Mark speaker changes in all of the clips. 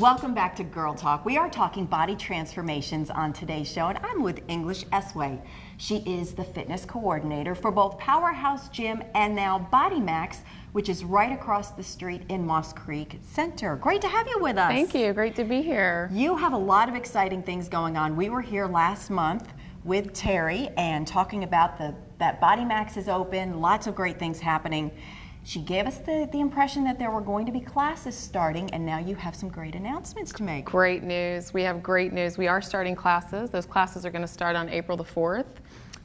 Speaker 1: Welcome back to Girl Talk. We are talking body transformations on today's show, and I'm with English Esway. She is the fitness coordinator for both Powerhouse Gym and now Body Max, which is right across the street in Moss Creek Center. Great to have you with us.
Speaker 2: Thank you. Great to be here.
Speaker 1: You have a lot of exciting things going on. We were here last month with Terry and talking about that Body Max is open, lots of great things happening. She gave us the impression that there were going to be classes starting, and now you have some great announcements to make.
Speaker 2: Great news. We have great news. We are starting classes. Those classes are going to start on April the 4th.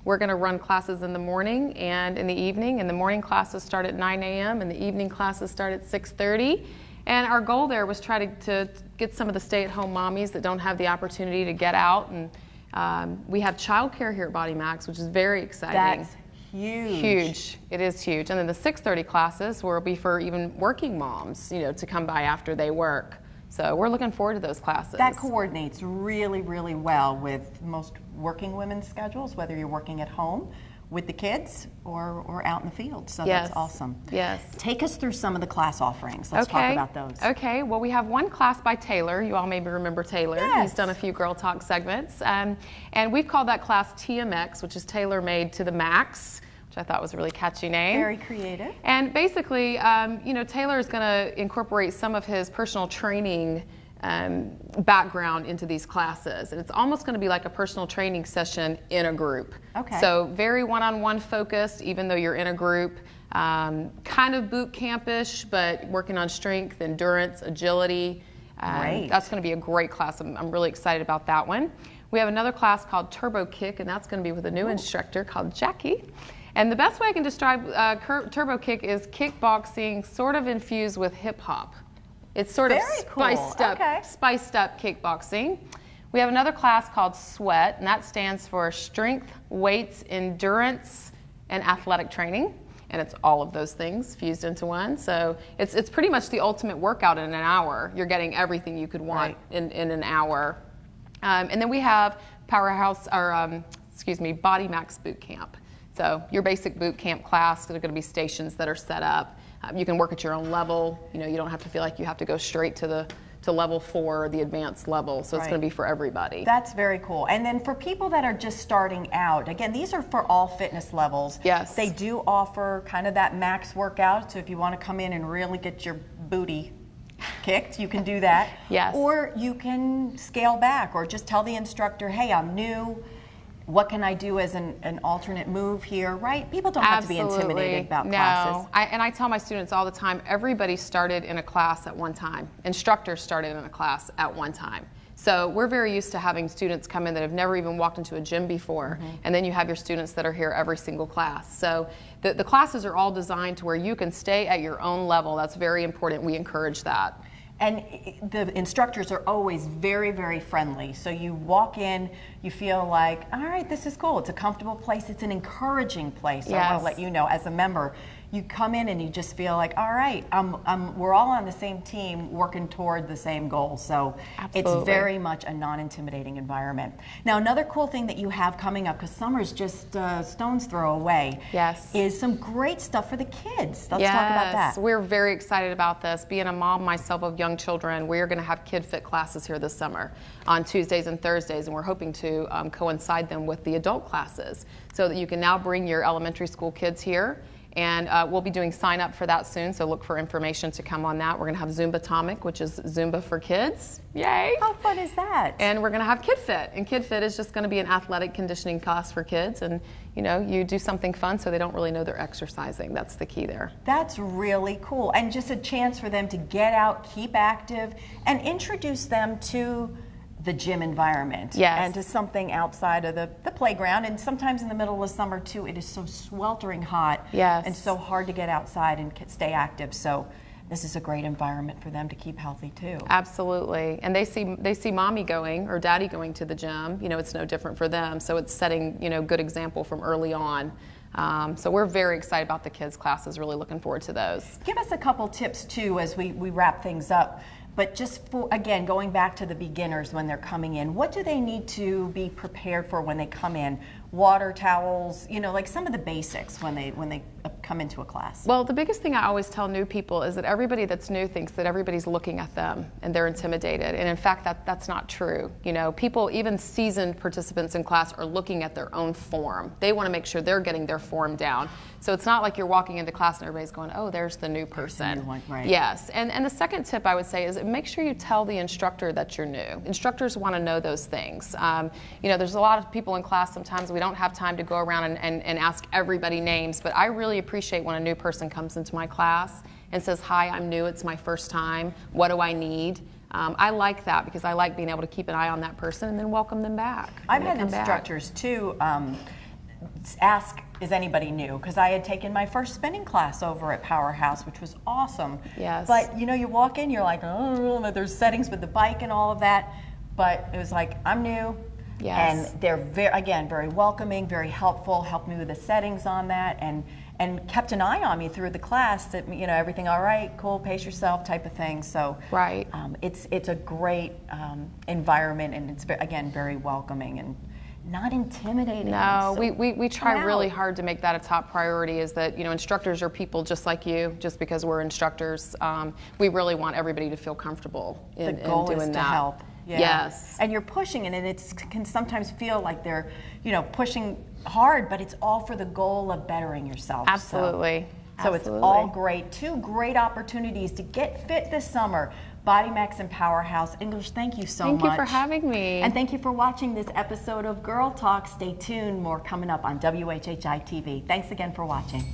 Speaker 2: We're going to run classes in the morning and in the evening, and the morning classes start at 9 a.m. and the evening classes start at 6:30. And our goal there was try to get some of the stay-at-home mommies that don't have the opportunity to get out, and we have childcare here at Body Max, which is very exciting.
Speaker 1: That's huge.
Speaker 2: Huge. It is huge. And then the 6:30 classes will be for even working moms, to come by after they work. So we're looking forward to those classes.
Speaker 1: That coordinates really, really well with most working women's schedules, whether you're working at home with the kids or out in the field. So
Speaker 2: yes.
Speaker 1: That's awesome.
Speaker 2: Yes.
Speaker 1: Take us through some of the class offerings. Let's talk about those.
Speaker 2: Okay. Well, we have one class by Taylor. You all maybe remember Taylor.
Speaker 1: Yes.
Speaker 2: He's done a few Girl Talk segments. And we've called that class TMX, which is Tailor Made to the Max, which I thought was a really catchy name.
Speaker 1: Very creative.
Speaker 2: And basically, Taylor is going to incorporate some of his personal training background into these classes. And it's almost going to be like a personal training session in a group.
Speaker 1: Okay.
Speaker 2: So very one-on-one focused, even though you're in a group. Kind of boot campish, but working on strength, endurance, agility.
Speaker 1: Great.
Speaker 2: That's going to be a great class. I'm really excited about that one. We have another class called Turbo Kick, and that's going to be with a new instructor called Jackie. And the best way I can describe Turbo Kick is kickboxing sort of infused with hip hop. It's sort of spiced up kickboxing. We have another class called Sweat, and that stands for Strength, Weights, Endurance, and Athletic Training. And it's all of those things fused into one. So it's pretty much the ultimate workout in an hour. You're getting everything you could want in an hour. And then we have Powerhouse, Body Max Boot Camp. So your basic boot camp class, there are going to be stations that are set up. You can work at your own level. You don't have to feel like you have to go straight to level 4 or the advanced level. So it's going to be for everybody.
Speaker 1: That's very cool. And then for people that are just starting out, again, these are for all fitness levels.
Speaker 2: Yes.
Speaker 1: They do offer kind of that max workout. So if you want to come in and really get your booty kicked, you can do that.
Speaker 2: Yes.
Speaker 1: Or you can scale back or just tell the instructor, hey, I'm new. What can I do as an alternate move here, right? People don't have to be intimidated about classes.
Speaker 2: And I tell my students all the time, everybody started in a class at one time. Instructors started in a class at one time. So we're very used to having students come in that have never even walked into a gym before, and then you have your students that are here every single class. So the classes are all designed to where you can stay at your own level. That's very important. We encourage that.
Speaker 1: And the instructors are always very, very friendly. So you walk in, you feel like, all right, this is cool. It's a comfortable place. It's an encouraging place.
Speaker 2: Yes.
Speaker 1: I want to let you know, as a member, you come in and you just feel like, all right, we're all on the same team working toward the same goal. So
Speaker 2: Absolutely.
Speaker 1: It's very much a non-intimidating environment. Now, another cool thing that you have coming up, because summer's just stone's throw away,
Speaker 2: yes,
Speaker 1: is some great stuff for the kids. Let's talk about that.
Speaker 2: We're very excited about this. Being a mom myself of young children, we're going to have Kid Fit classes here this summer on Tuesdays and Thursdays, and we're hoping to coincide them with the adult classes so that you can now bring your elementary school kids here. And we'll be doing sign up for that soon, so look for information to come on that. We're going to have Zumba-tomic, which is Zumba for kids. Yay!
Speaker 1: How fun is that?
Speaker 2: And we're going to have Kid Fit. And Kid Fit is just going to be an athletic conditioning class for kids. And, you do something fun so they don't really know they're exercising. That's the key there.
Speaker 1: That's really cool. And just a chance for them to get out, keep active, and introduce them to the gym environment.
Speaker 2: Yes.
Speaker 1: And to something outside of the playground. And sometimes in the middle of summer too, it is so sweltering hot.
Speaker 2: Yes.
Speaker 1: And so hard to get outside and stay active. So this is a great environment for them to keep healthy too.
Speaker 2: Absolutely. And they see mommy going or daddy going to the gym. It's no different for them. So it's setting, good example from early on. So we're very excited about the kids' classes, really looking forward to those.
Speaker 1: Give us a couple tips too as we wrap things up. But just for, again, going back to the beginners when they're coming in, what do they need to be prepared for when they come in? water, towels, you know, like some of the basics when they come into a class?
Speaker 2: Well, the biggest thing I always tell new people is that everybody that's new thinks that everybody's looking at them and they're intimidated. And in fact, that's not true. You know, people, even seasoned participants in class, are looking at their own form. They want to make sure they're getting their form down. So it's not like you're walking into class and everybody's going, oh, there's the new person.
Speaker 1: There's the new one, right.
Speaker 2: Yes. And the second tip I would say is make sure you tell the instructor that you're new. Instructors want to know those things. You know, there's a lot of people in class, sometimes we don't have time to go around and ask everybody names, but I really appreciate when a new person comes into my class and says, hi, I'm new, it's my first time, what do I need? I like that because I like being able to keep an eye on that person and then welcome them back.
Speaker 1: I've had instructors too ask, is anybody new? Because I had taken my first spinning class over at Powerhouse, which was awesome.
Speaker 2: Yes.
Speaker 1: But you know, you walk in, you're like, oh, there's settings with the bike and all of that. But it was like, I'm new.
Speaker 2: Yes.
Speaker 1: And they're very welcoming, very helpful, helped me with the settings on that, and kept an eye on me through the class that, you know, everything all right, cool, pace yourself type of thing. So
Speaker 2: right.
Speaker 1: It's a great environment, and it's, again, very welcoming and not intimidating.
Speaker 2: No,
Speaker 1: so
Speaker 2: we try really hard to make that a top priority, is that, you know, instructors are people just like you, just because we're instructors. We really want everybody to feel comfortable in doing that.
Speaker 1: The goal is to help. Yeah.
Speaker 2: Yes.
Speaker 1: And you're pushing it, and it can sometimes feel like they're, you know, pushing hard, but it's all for the goal of bettering yourself.
Speaker 2: Absolutely.
Speaker 1: So it's all great. Two great opportunities to get fit this summer. Body Max and Powerhouse. English, thank you so much.
Speaker 2: Thank you for having me.
Speaker 1: And thank you for watching this episode of Girl Talk. Stay tuned. More coming up on WHHI TV. Thanks again for watching.